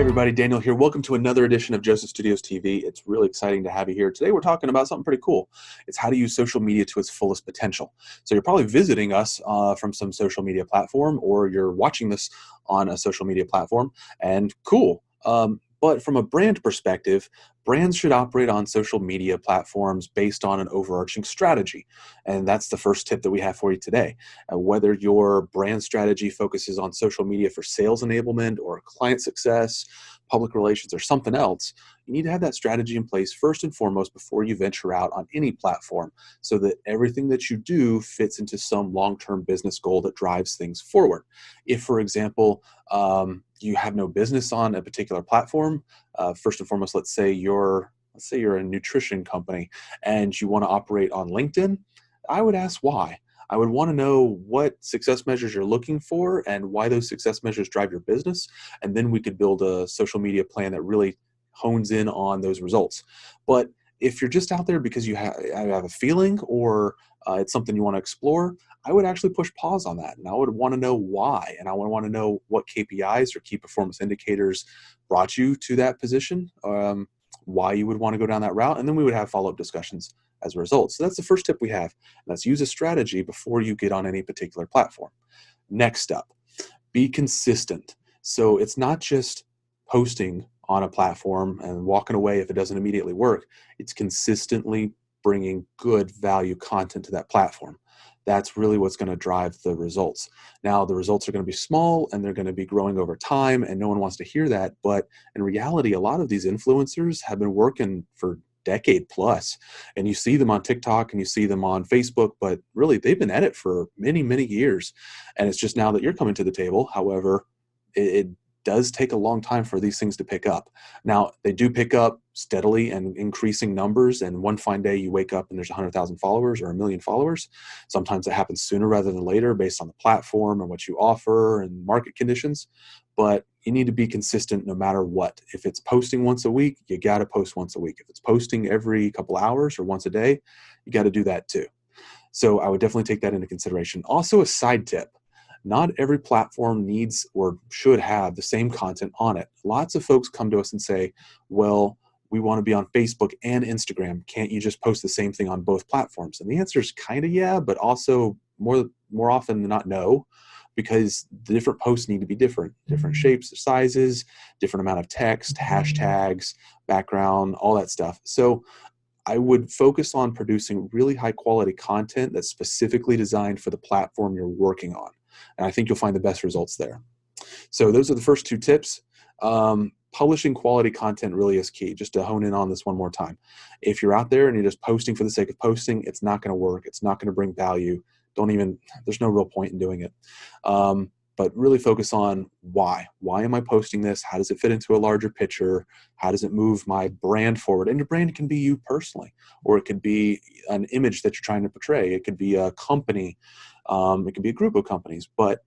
Everybody, Daniel here. Welcome to another edition of Joseph Studios TV. It's really exciting to have you here. Today we're talking about something pretty cool. It's how to use social media to its fullest potential. So you're probably visiting us from some social media platform, or you're watching this on a social media platform, and cool. But from a brand perspective, brands should operate on social media platforms based on an overarching strategy. And that's the first tip that we have for you today. Whether your brand strategy focuses on social media for sales enablement or client success, public relations, or something else, you need to have that strategy in place first and foremost before you venture out on any platform, so that everything that you do fits into some long-term business goal that drives things forward. If, for example, you have no business on a particular platform, first and foremost, let's say you're a nutrition company and you want to operate on LinkedIn, I would ask why. I would want to know what success measures you're looking for and why those success measures drive your business. And then we could build a social media plan that really hones in on those results. But if you're just out there because you have a feeling, or it's something you want to explore, I would actually push pause on that. And I would want to know why. And I would want to know what KPIs or key performance indicators brought you to that position, why you would want to go down that route. And then we would have follow-up discussions as a result. So that's the first tip we have. And that's use a strategy before you get on any particular platform. Next up, be consistent. So it's not just posting on a platform and walking away if it doesn't immediately work. It's consistently bringing good value content to that platform. That's really what's going to drive the results. Now, the results are going to be small and they're going to be growing over time, and no one wants to hear that. But in reality, a lot of these influencers have been working for decade plus, and you see them on TikTok and you see them on Facebook, but really they've been at it for many, many years. And it's just now that you're coming to the table. However, it does take a long time for these things to pick up. Now, they do pick up steadily and increasing numbers, and one fine day you wake up and there's 100,000 followers or 1 million followers. Sometimes it happens sooner rather than later based on the platform and what you offer and market conditions. But you need to be consistent no matter what. If it's posting once a week, you got to post once a week. If it's posting every couple hours or once a day, you got to do that too. So I would definitely take that into consideration. Also, a side tip. Not every platform needs or should have the same content on it. Lots of folks come to us and say, well, we want to be on Facebook and Instagram. Can't you just post the same thing on both platforms? And the answer is kind of yeah, but also more often than not no, because the different posts need to be different shapes, sizes, different amount of text, hashtags, background, all that stuff. So I would focus on producing really high quality content that's specifically designed for the platform you're working on. And I think you'll find the best results there. So those are the first two tips. Publishing quality content really is key. Just to hone in on this one more time. If you're out there and you're just posting for the sake of posting, it's not going to work. It's not going to bring value. There's no real point in doing it. But really focus on why. Why am I posting this? How does it fit into a larger picture? How does it move my brand forward? And your brand can be you personally, or it could be an image that you're trying to portray. It could be a company. It could be a group of companies. But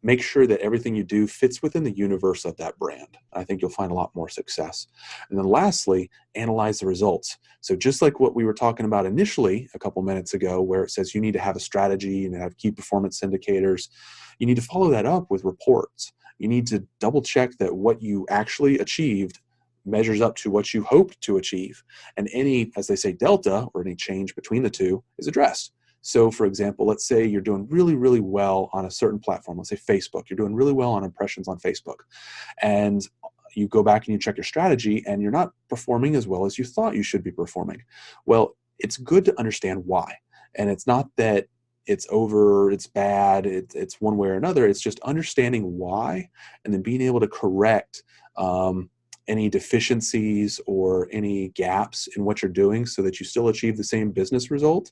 make sure that everything you do fits within the universe of that brand. I think you'll find a lot more success. And then lastly, analyze the results. So just like what we were talking about initially a couple minutes ago, where it says you need to have a strategy and have key performance indicators, you need to follow that up with reports. You need to double check that what you actually achieved measures up to what you hoped to achieve. And any, as they say, delta or any change between the two is addressed. So for example, let's say you're doing really, really well on a certain platform. Let's say Facebook. You're doing really well on impressions on Facebook. And you go back and you check your strategy and you're not performing as well as you thought you should be performing. Well, it's good to understand why. And it's not that it's bad, it's one way or another. It's just understanding why and then being able to correct any deficiencies or any gaps in what you're doing so that you still achieve the same business result.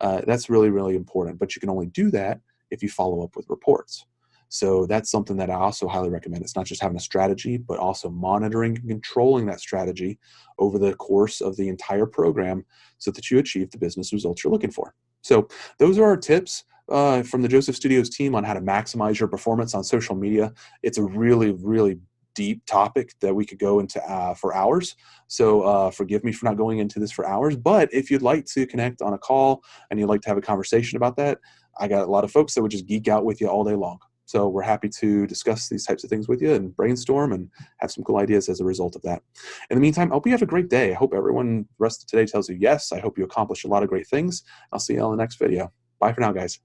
That's really, really important. But you can only do that if you follow up with reports. So that's something that I also highly recommend. It's not just having a strategy, but also monitoring and controlling that strategy over the course of the entire program so that you achieve the business results you're looking for. So those are our tips from the Joseph Studios team on how to maximize your performance on social media. It's a really, really deep topic that we could go into for hours. So forgive me for not going into this for hours, but if you'd like to connect on a call and you'd like to have a conversation about that, I got a lot of folks that would just geek out with you all day long. So we're happy to discuss these types of things with you and brainstorm and have some cool ideas as a result of that. In the meantime, I hope you have a great day. I hope everyone the rest of today tells you yes. I hope you accomplish a lot of great things. I'll see you all in the next video. Bye for now, guys.